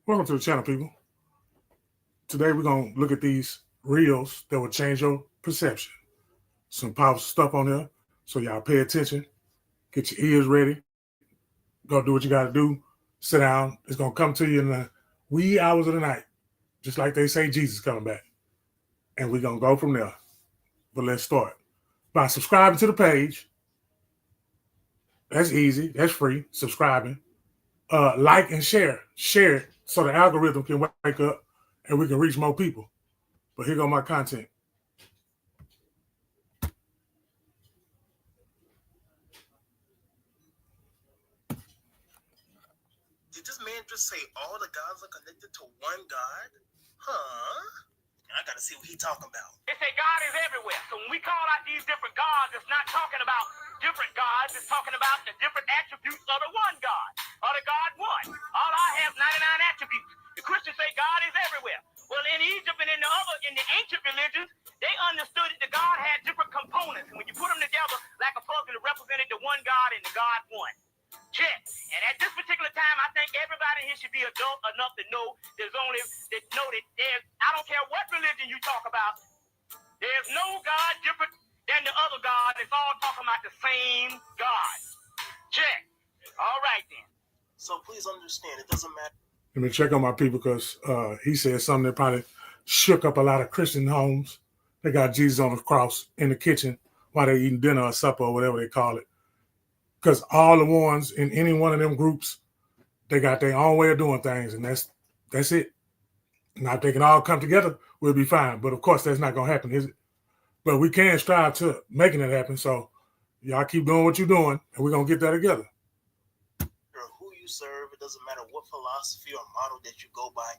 Welcome to the channel, people. Today we're going to look at these reels that will change your perception. Some powerful stuff on there, so y'all pay attention. Get your ears ready. Go do what you got to do. Sit down. It's going to come to you in the wee hours of the night, just like they say Jesus coming back. And we're going to go from there. But let's start. By subscribing to the page. That's easy. That's free. Subscribing. Like and share. Share it so the algorithm can wake up and we can reach more people. But here go my content. Did this man just say all the gods are connected to one God? Huh? I gotta see what he talking about. They say God is everywhere. So when we call out these different gods, it's not talking about different gods. It's talking about the different attributes of the one God, or the God one. All I have 99 attributes. The Christians say God is everywhere. Well, in Egypt and in the ancient religions, they understood that the God had different components. And when you put them together like a puzzle, it represented the one God and the God one. Check. And at this particular time, I think everybody here should be adult enough to know that there's, I don't care what religion you talk about, there's no God different than the other God. It's all talking about the same God. Check. All right then. So please understand, it doesn't matter. Let me check on my people because he said something that probably shook up a lot of Christian homes. They got Jesus on the cross in the kitchen while they're eating dinner or supper or whatever they call it. Because all the ones in any one of them groups, they got their own way of doing things, and that's it. Now, if they can all come together, we'll be fine. But of course, that's not going to happen, is it? But we can strive to making it happen. So y'all keep doing what you're doing, and we're going to get that together. Who you serve, it doesn't matter what philosophy or model that you go by.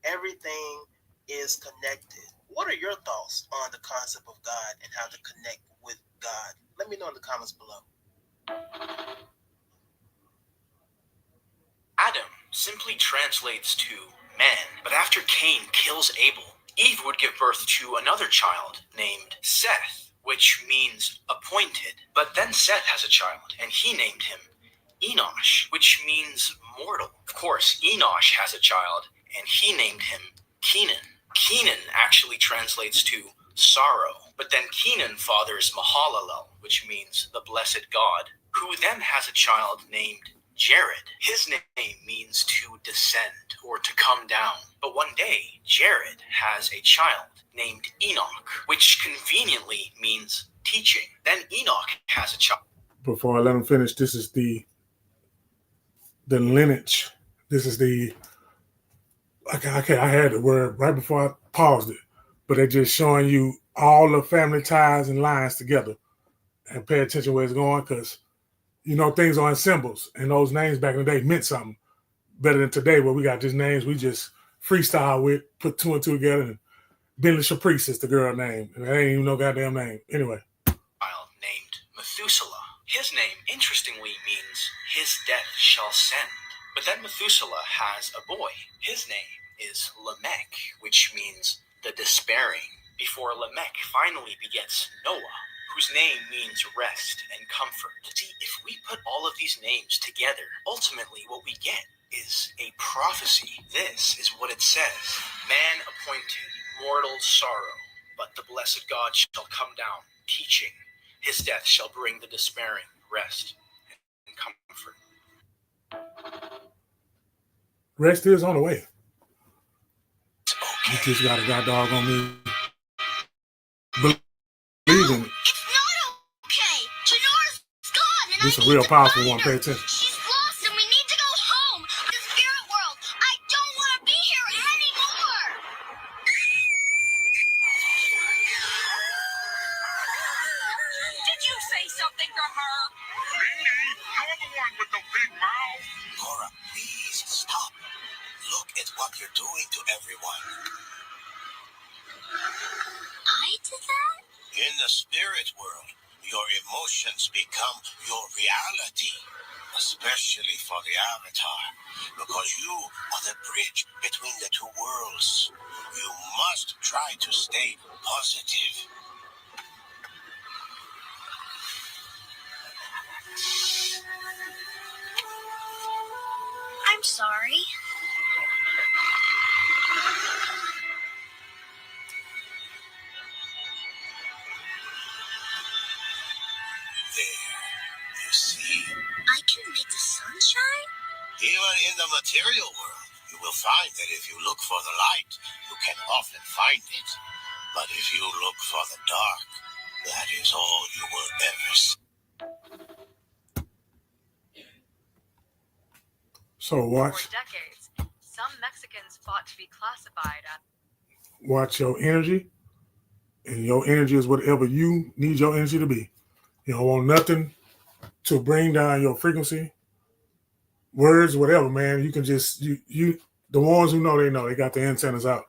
Everything is connected. What are your thoughts on the concept of God and how to connect with God? Let me know in the comments below. Adam simply translates to man, but after Cain kills Abel, Eve would give birth to another child named Seth, which means appointed. But then Seth has a child, and he named him Enosh, which means mortal. Of course, Enosh has a child, and he named him Kenan. Kenan actually translates to sorrow, but then Kenan fathers Mahalalel, which means the blessed God, who then has a child named Jared. His name means to descend or to come down. But one day, Jared has a child named Enoch, which conveniently means teaching. Then Enoch has a child. Before I let him finish, this is the lineage. This is the, okay, I had the word right before I paused it, but they're just showing you all the family ties and lines together. And pay attention where it's going, because you know things are in symbols, and those names back in the day meant something better than today, where we got just names we just freestyle with, put two and two together, and Bentley Caprice is the girl name, and that ain't even no goddamn name. Anyway. Child named Methuselah. His name, interestingly, means his death shall send. But then Methuselah has a boy. His name is Lamech, which means the despairing, before Lamech finally begets Noah, whose name means rest and comfort. See, if we put all of these names together, ultimately what we get is a prophecy. This is what it says. Man appointed, mortal sorrow, but the blessed God shall come down, teaching. His death shall bring the despairing rest and comfort. Rest is on the way. Okay. You just got a god dog on me. Believe in it. It's not okay. Janora's gone, and This is I a need real to powerful find one. her. Pay attention. She's lost, and we need to go home. The spirit world. I don't want to be here anymore. Did you say something to her? Lady, you're the one with the big mouth. Laura, please stop. Look at what you're doing to everyone. I did that? In the spirit world, your emotions become your reality, especially for the Avatar, because you are the bridge between the two worlds. You must try to stay positive. I'm sorry. can make the sun shine? Even in the material world, you will find that if you look for the light, you can often find it. But if you look for the dark, that is all you will ever see. So watch. For decades, some Mexicans fought to be classified as Watch your energy, and your energy is whatever you need your energy to be. You don't want nothing to bring down your frequency, words, whatever, man. You can just you the ones who know, they got the antennas out.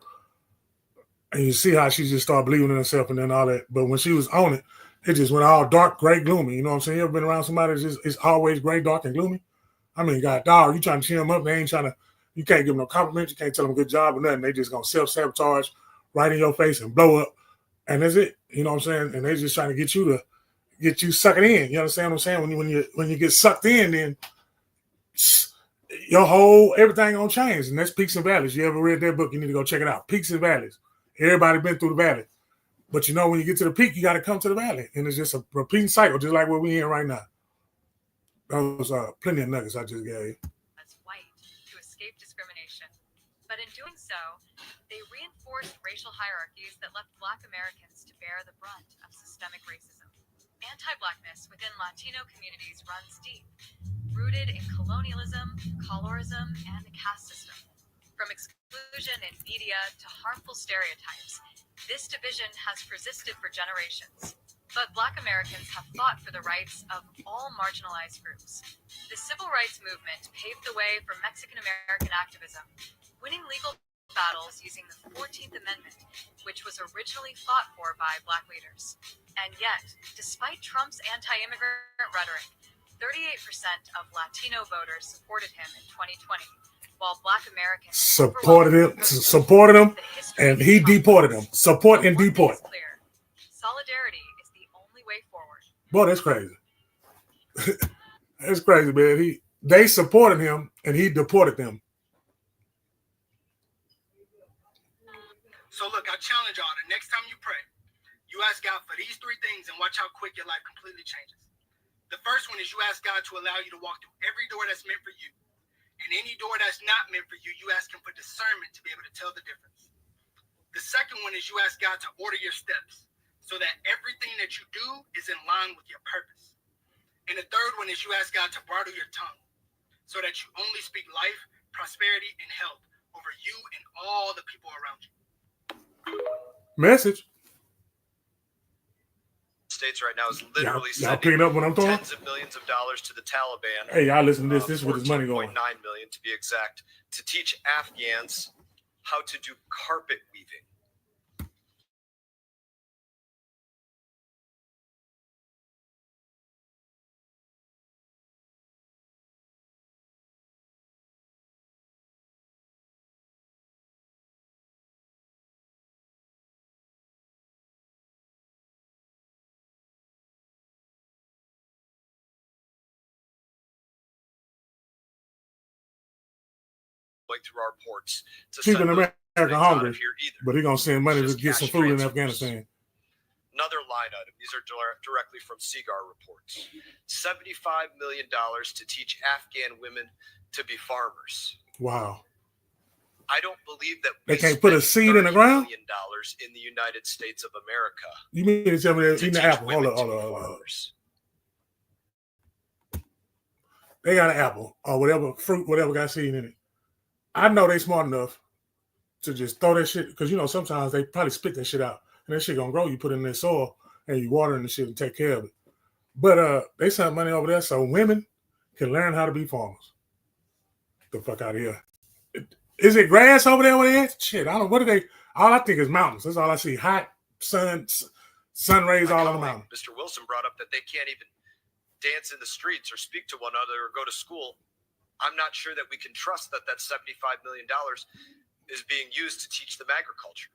And you see how she just started believing in herself and then all that. But when she was on it, it just went all dark, gray, gloomy. You know what I'm saying? You ever been around somebody that's just it's always gray, dark, and gloomy? I mean, God, dog, you trying to cheer them up, they ain't trying to, you can't give them no compliments, you can't tell them good job or nothing. They just gonna self-sabotage right in your face and blow up. And that's it. You know what I'm saying? And they just trying to get you sucking in. You understand what I'm saying? When you get sucked in, then your whole everything gonna change. And that's Peaks and Valleys. You ever read that book? You need to go check it out. Peaks and Valleys. Everybody been through the valley. But you know, when you get to the peak, you got to come to the valley. And it's just a repeating cycle, just like what we're in right now. Those are plenty of nuggets I just gave you. as white to escape discrimination. But in doing so, they reinforced racial hierarchies that left Black Americans to bear the brunt of systemic racism. Anti-Blackness within Latino communities runs deep, rooted in colonialism, colorism, and the caste system. From exclusion in media to harmful stereotypes, this division has persisted for generations. But Black Americans have fought for the rights of all marginalized groups. The civil rights movement paved the way for Mexican American activism, winning legal battles using the 14th Amendment, which was originally fought for by Black leaders. And yet, despite Trump's anti-immigrant rhetoric, 38% of Latino voters supported him in 2020, while Black Americans supported him, and he deported him. Support and deport. Clear. Solidarity is the only way forward. Boy, that's crazy. That's crazy, man. They supported him, and he deported them. So look, I challenge y'all. The next time you pray, you ask God for these three things, and watch how quick your life completely changes. The first one is you ask God to allow you to walk through every door that's meant for you. And any door that's not meant for you, you ask him for discernment to be able to tell the difference. The second one is you ask God to order your steps so that everything that you do is in line with your purpose. And the third one is you ask God to bridle your tongue so that you only speak life, prosperity, and health over you and all the people around you. Message. States right now is literally y'all picking up what I'm talking? tens of millions of dollars to the Taliban. Hey, y'all listen to this. This is where this money going. 14.9 million to be exact, to teach Afghans how to do carpet weaving. Through our ports to keeping America hungry, here but he's gonna send money to Just get some cash food in transfers. Afghanistan. Another line item. These are directly from CIGAR reports. $75 million to teach Afghan women to be farmers. Wow. I don't believe that They can't put a seed in the ground? $30 million in the United States of America. You mean to tell me they're to eating the teach apple? women Hold to be on. farmers. They got an apple or whatever fruit, whatever got seed in it. I know they smart enough to just throw that shit, because you know sometimes they probably spit that shit out and that shit gonna grow. You put it in their soil and you water the shit and take care of it. But they sent money over there so women can learn how to be farmers. Get the fuck out of here. Is it grass over there with that? Shit, I don't know. What are they? All I think is mountains. That's all I see. Hot sun rays all on the mountain. Mr. Wilson brought up that they can't even dance in the streets or speak to one another or go to school. I'm not sure that we can trust that $75 million is being used to teach them agriculture.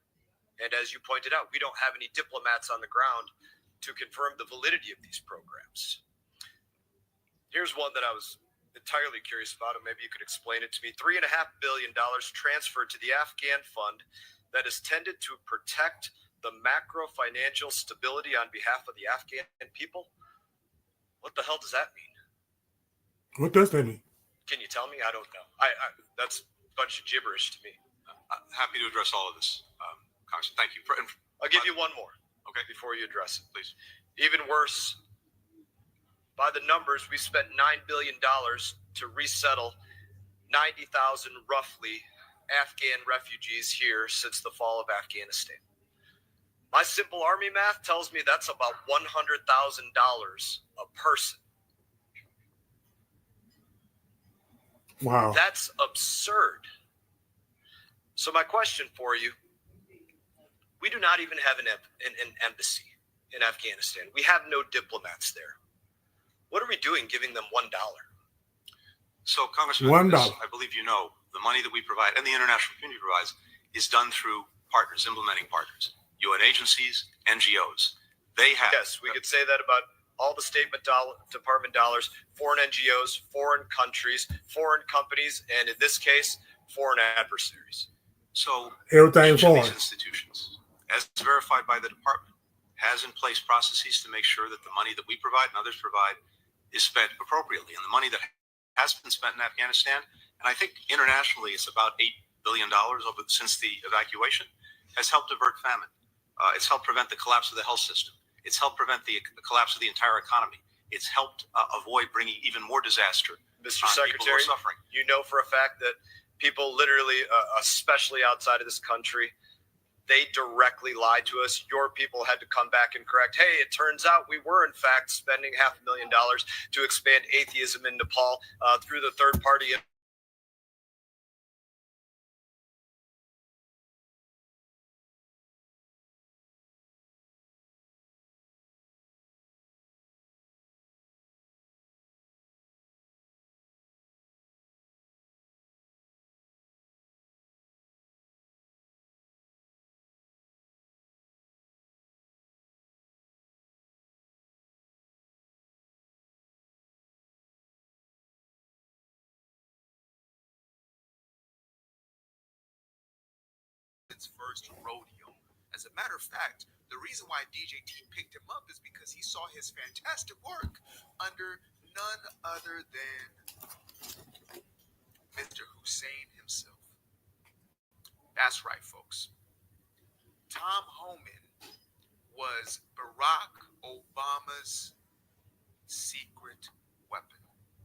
And as you pointed out, we don't have any diplomats on the ground to confirm the validity of these programs. Here's one that I was entirely curious about, and maybe you could explain it to me. $3.5 billion transferred to the Afghan fund that is tended to protect the macro financial stability on behalf of the Afghan people. What the hell does that mean? What does that mean? Can you tell me? I don't know. I that's a bunch of gibberish to me. Happy to address all of this, Congressman. Thank you. I'll give you one more. Okay. Before you address it, Please. even worse. By the numbers, we spent $9 billion to resettle 90,000 roughly Afghan refugees here since the fall of Afghanistan. My simple army math tells me that's about $100,000 a person. Wow. That's absurd. So my question for you, we do not even have an embassy in Afghanistan. We have no diplomats there. What are we doing giving them $1? So, Congressman, $1. I believe you know the money that we provide and the international community provides is done through partners, implementing partners, UN agencies, NGOs. They have. Yes, we could say that about all the State Department dollars, foreign NGOs, foreign countries, foreign companies, and in this case, foreign adversaries. So Everything each of foreign. these institutions, as verified by the department, has in place processes to make sure that the money that we provide and others provide is spent appropriately. And the money that has been spent in Afghanistan, and I think internationally it's about $8 billion since the evacuation, has helped avert famine. It's helped prevent the collapse of the health system. It's helped prevent the collapse of the entire economy. It's helped avoid bringing even more disaster. Mr. on people who are Secretary, suffering. you know for a fact that people literally, especially outside of this country, they directly lied to us. Your people had to come back and correct, hey, it turns out we were in fact spending $500,000 to expand atheism in Nepal through the third party. First rodeo. As a matter of fact, the reason why DJT picked him up is because he saw his fantastic work under none other than Mr. Hussein himself. That's right, folks. Tom Homan was Barack Obama's secret weapon.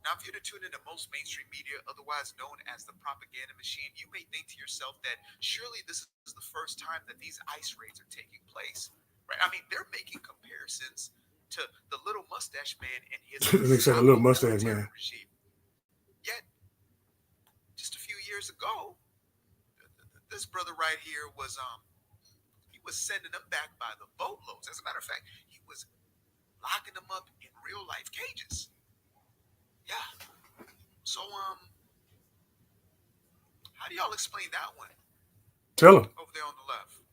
Now, if you're to tune into most mainstream media, otherwise known as the propaganda machine, you may think to yourself that surely this is the first time that these ICE raids are taking place, right? I mean, they're making comparisons to the little mustache man and his They said a little mustache man. regime. Yet, just a few years ago, this brother right here was he was sending them back by the boatloads. As a matter of fact, he was locking them up in real life cages. Yeah. So, how do y'all explain that one? Tell him. Over there on the left.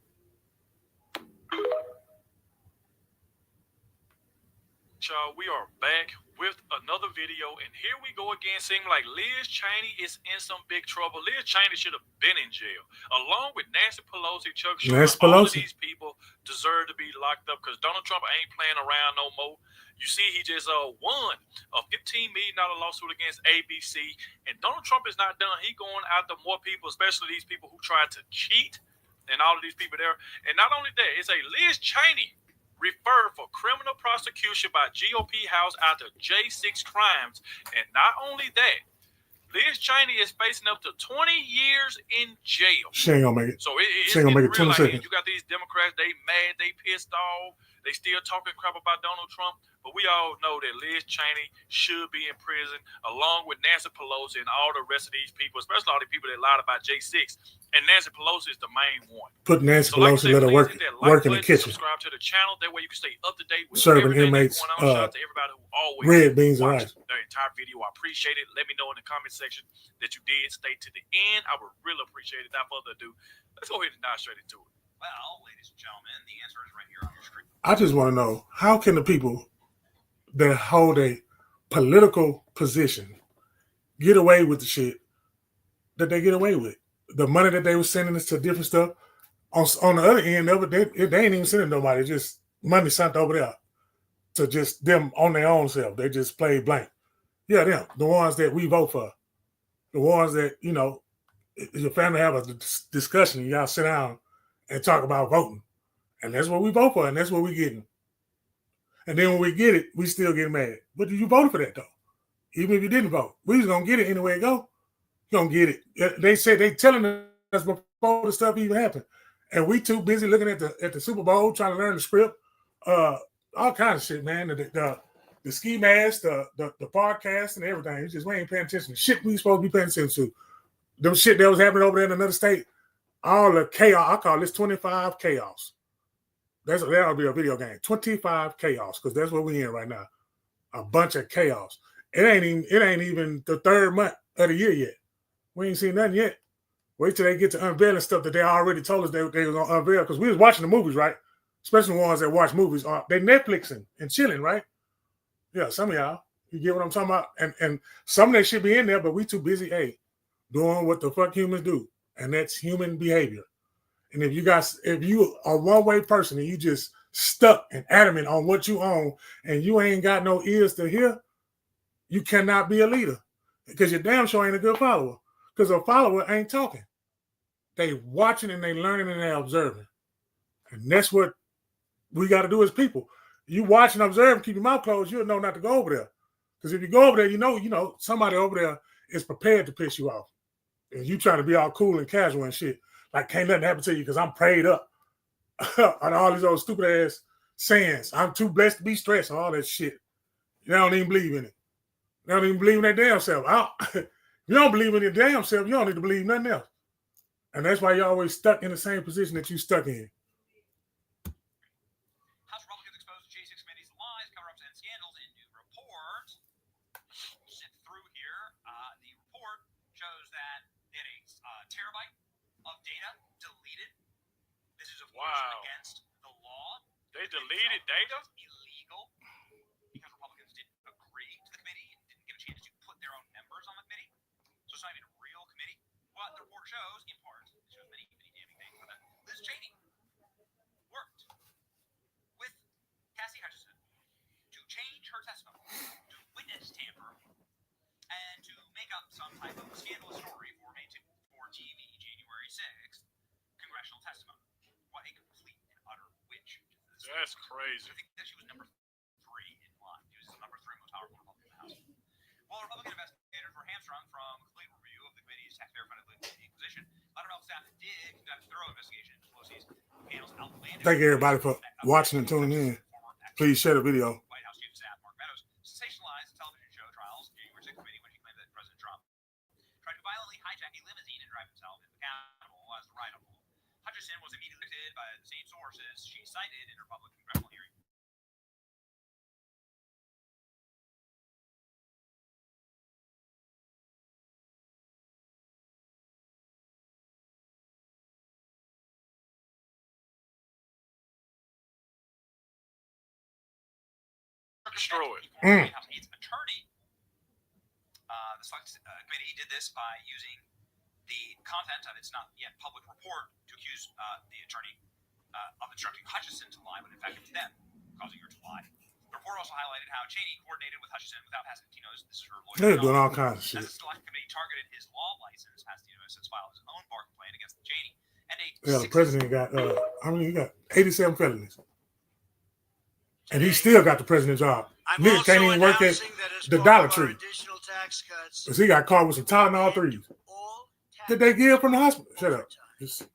Y'all, we are back with another video, and here we go again. Seems like Liz Cheney is in some big trouble. Liz Cheney should have been in jail, along with Nancy Pelosi, Chuck Schumer. Nancy All of Pelosi. these people deserve to be locked up because Donald Trump ain't playing around no more. You see, he just won a $15 million lawsuit against ABC, and Donald Trump is not done. He going after more people, especially these people who tried to cheat, and all of these people there. And not only that, it's a Liz Cheney referred for criminal prosecution by GOP House after J6 crimes. And not only that, Liz Cheney is facing up to 20 years in jail. She ain't gonna make it. So She ain't gonna make it 20 real out here. seconds. You got these Democrats, they mad, they pissed off, they still talking crap about Donald Trump. But we all know that Liz Cheney should be in prison, along with Nancy Pelosi and all the rest of these people, especially all the people that lied about J6. And Nancy Pelosi is the main one. Put Nancy So like I Pelosi, said, let her please work hit that like in the button, kitchen, subscribe to the channel. That way you can stay up to date with serving everything inmates that's going on. Shout out to everybody who always red beans and rice. watched the entire video. I appreciate it. Let me know in the comment section that you did stay to the end. I would really appreciate it. Without further ado, let's go ahead and dive straight into it. Well, ladies and gentlemen, the answer is right here on your screen. I just want to know, how can the people that hold a political position get away with the shit that they get away with? The money that they were sending us to different stuff, on the other end of it, they ain't even sending nobody, just money sent over there to just them on their own self. They just play blank. Yeah, them. The ones that we vote for. The ones that, you know, your family have a discussion and y'all sit down and talk about voting. And that's what we vote for, and that's what we getting. And then when we get it, we still get mad. But you voted for that, though. Even if you didn't vote. We just going to get it anyway it go. You're going to get it. They said they telling us before the stuff even happened. And we too busy looking at the Super Bowl, trying to learn the script. All kinds of shit, man. The ski mask, the podcast, and everything. It's just we ain't paying attention to shit we supposed to be paying attention to. Them shit that was happening over there in another state. All the chaos. I call this 25 chaos. That'll be a video game. 25 chaos, because that's what we in right now. A bunch of chaos. It ain't even the third month of the year yet. We ain't seen nothing yet. Wait till they get to unveiling stuff that they already told us they were going to unveil, because we was watching the movies, right? Especially the ones that watch movies. They Netflixing and chilling, right? Yeah, some of y'all. You get what I'm talking about? And some of that shit be in there, but we too busy, doing what the fuck humans do. And that's human behavior. And if you are a one-way person and you just stuck and adamant on what you own and you ain't got no ears to hear, you cannot be a leader, because your damn sure ain't a good follower, because a follower ain't talking. They watching and they learning and they observing. And that's what we got to do as people. You watch and observe and keep your mouth closed, you'll know not to go over there. Because if you go over there, you know somebody over there is prepared to piss you off. And you trying to be all cool and casual and shit. Like, can't nothing happen to you because I'm prayed up. On all these old stupid ass sayings. I'm too blessed to be stressed and all that shit. They don't even believe in it. They don't even believe in their damn self. If you don't believe in your damn self, you don't need to believe nothing else. And that's why you're always stuck in the same position that you stuck in. House Republicans exposed the J6 committee's lies, cover-ups, and scandals in new report. Sit through here. The report shows that they had a terabyte of data deleted. This is, of course, against the law. They deleted data? Illegal. Because Republicans didn't agree to the committee and didn't get a chance to put their own members on the committee. So it's not even a real committee. What the report shows, in part, it shows many damning things, but Liz Cheney worked with Cassie Hutchinson to change her testimony, to witness tamper, and to make up some type of scandalous story for TV January 6th congressional testimony. What a complete and utter witch. That's crazy. I think that she was number 3 in line. She was the number 3 most powerful Republican in the House. Well, Republican investigators were hamstrung from complete review of the committee's taxpayer-funded inquisition. Federal staff did conduct a thorough investigation into Pelosi's panel's outlandish. Thank everybody for watching and tuning in. Please share the video. White House Chief of Staff Mark Meadows sensationalized the television show trials January 6th committee when he claimed that President Trump tried to violently hijack a limousine and drive himself into the Capitol as the ride home. Hutchinson was immediately convicted by the same sources she cited in her public congressional hearing. Destroyed. Its attorney, the Select Committee did this by using the content of its not yet public report to accuse the attorney of instructing Hutchinson to lie, when in fact it was them causing her to lie. The report also highlighted how Cheney coordinated with Hutchinson without Pastantino's. This is her lawyer. They're doing all kinds of shit. As the Select Committee targeted his law license, Pastantino has since filed his own bar complaint against Cheney. And the president got he got 87 felonies. And he still got the president's job. Nigga can't even work at the Dollar Tree because he got caught with some Tylenol 3s. Did they give from the hospital? Shut up. Just...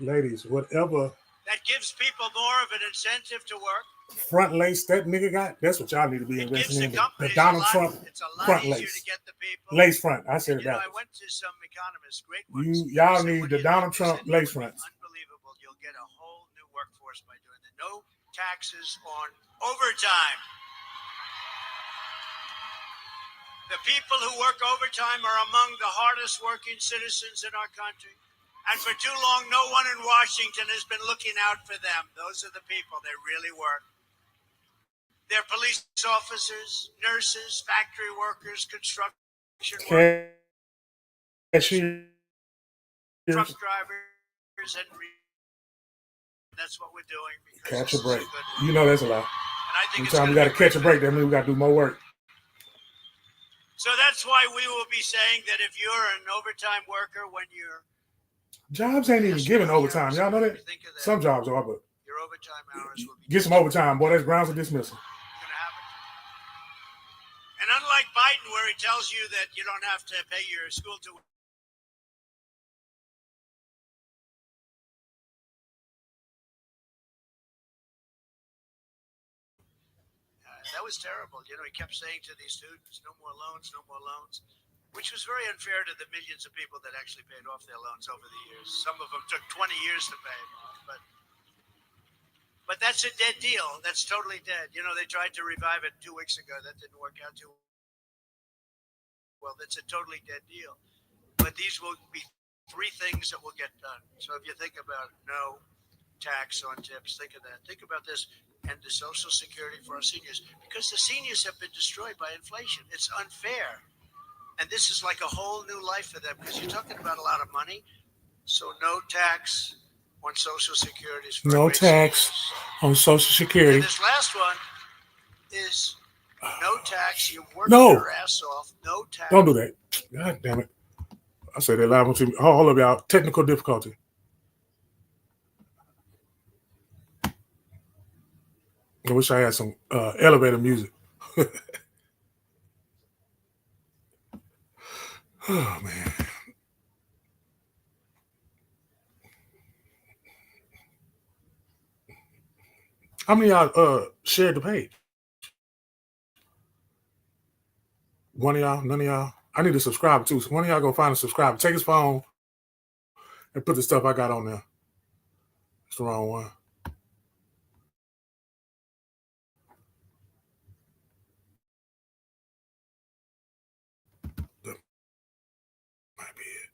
Ladies, whatever. That gives people more of an incentive to work. Front lace that nigga got, that's what y'all need to be investing in. The Donald Trump front lace. Lace front. I said it backwards. I went to some economists, great ones. Y'all need the Donald Trump lace fronts. Unbelievable. You'll get a whole new workforce by doing the no taxes on overtime. The people who work overtime are among the hardest working citizens in our country. And for too long, no one in Washington has been looking out for them. Those are the people. They really work. They're police officers, nurses, factory workers, construction workers, Cashiers. truck drivers, and that's what we're doing. Because Catch this a break. is good. You know that's a lot. And I think Anytime we it's got to catch a break, that means we got to do more work. So that's why we will be saying that if you're an overtime worker, when you're Jobs ain't even giving overtime. Y'all know that? Some jobs are, but your overtime hours will be get some overtime, boy. That's grounds of dismissal. going to happen. And unlike Biden, where he tells you that you don't have to pay your school tuition, that was terrible. You know, he kept saying to these students, no more loans, which was very unfair to the millions of people that actually paid off their loans over the years. Some of them took 20 years to pay them off, but that's a dead deal. That's totally dead. You know, they tried to revive it 2 weeks ago. That didn't work out too well. That's a totally dead deal. But these will be 3 things that will get done. So if you think about no tax on tips, think of that. Think about this. And the Social Security for our seniors, because the seniors have been destroyed by inflation. It's unfair. And this is like a whole new life for them, because you're talking about a lot of money. So no tax on Social Security. No tax on Social Security. And this last one is no tax. You work No. your ass off. No tax. Don't do that. God damn it. I said that loud to me. All of y'all. Technical difficulty. I wish I had some elevator music. Oh, man. How many of y'all shared the page? One of y'all? None of y'all? I need to subscribe too. So one of y'all go find a subscriber. Take his phone and put the stuff I got on there. It's the wrong one. That might be it.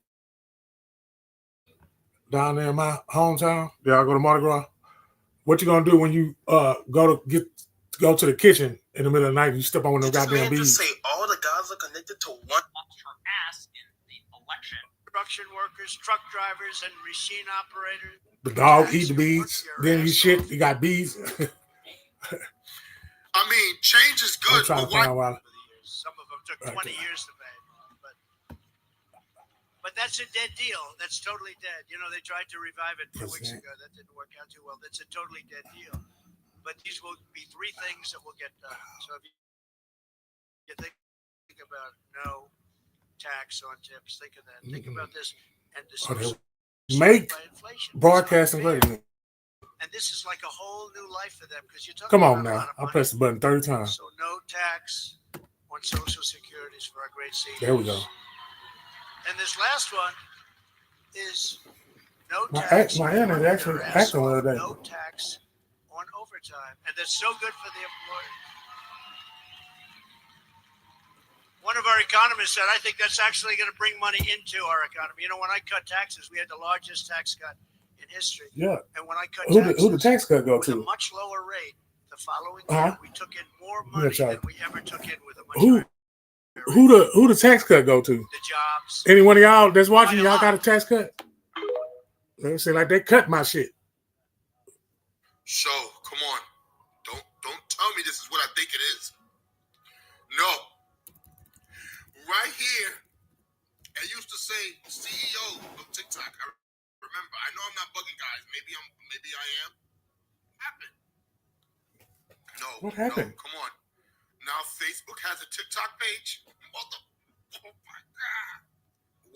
Down there in my hometown, y'all go to Mardi Gras. What you gonna do when you go to the kitchen in the middle of the night and you step on one of those goddamn bees? Say all the gods are connected to one. Her ass in the election. Construction workers, truck drivers, and machine operators. The dog eat the bees. Then you shit. You got bees. I mean, change is I'm good, trying but to why? find why. Some of them took 20 years to pay. But that's a dead deal. That's totally dead. You know, they tried to revive it 2 weeks ago. That didn't work out too well. That's a totally dead deal. But these will be 3 things that will get done. So if you think about no tax on tips, think of that. Think about this. And this Make broadcasting ready. And this is like a whole new life for them, because you're talking Come on about a now. lot of I money. pressed the button 30 times. So no tax on Social Securities for our great seniors. There we go. And this last one is no My tax. internet actually acting the other day. No tax on overtime. And that's so good for the employer. One of our economists said, I think that's actually going to bring money into our economy. You know, when I cut taxes, we had the largest tax cut in history. Yeah. And when I cut Who the tax cut go with a to? much lower rate, the following Uh-huh. year, we took in more money Yeah, than we ever took in with a much Who higher who the tax cut go to? the jobs. Any one of y'all that's watching, Quite a y'all got a lot. tax cut? They say like they cut my shit. So, come on. Don't tell me this is what I think it is. No. Right here, I used to say CEO of TikTok. I remember. I know I'm not bugging guys. Maybe I am. What happened? No. What happened? No, come on. Now Facebook has a TikTok page. Oh my God.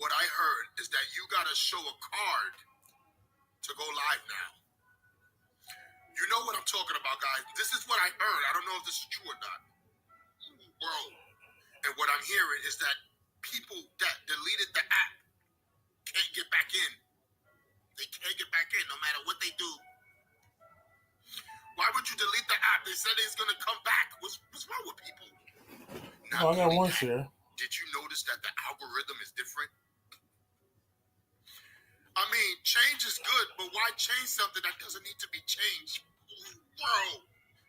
What I heard is that you gotta show a card to go live now. You know what I'm talking about, guys. This is what I heard. I don't know if this is true or not. Bro. And what I'm hearing is that people that deleted the app can't get back in. They can't get back in no matter what they do. Why would you delete the app? They said it's going to come back. What's wrong with people? Oh, I got one share. Did you notice that the algorithm is different? I mean, change is good, but why change something that doesn't need to be changed? Bro,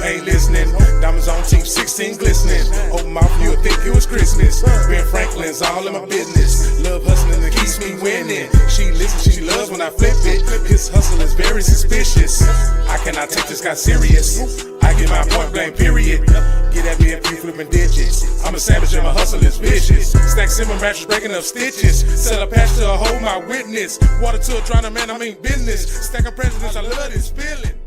you ain't listening. Diamonds on teeth, 16 glistening. Open mouth, you'll think it was Christmas. Ben Franklin's all in my business. Love hustling that keeps me winning. She listens, she loves when I flip it. His hustle is very suspicious. I cannot take this guy serious. I get my point blank, period. Get at me and be flipping digits. I'm a savage and my hustle is vicious. Stack simmer mattress, breaking up stitches. Sell a patch to a hoe, my witness. Water to a drowning man, I mean business. Stacking presidents, I love this feeling.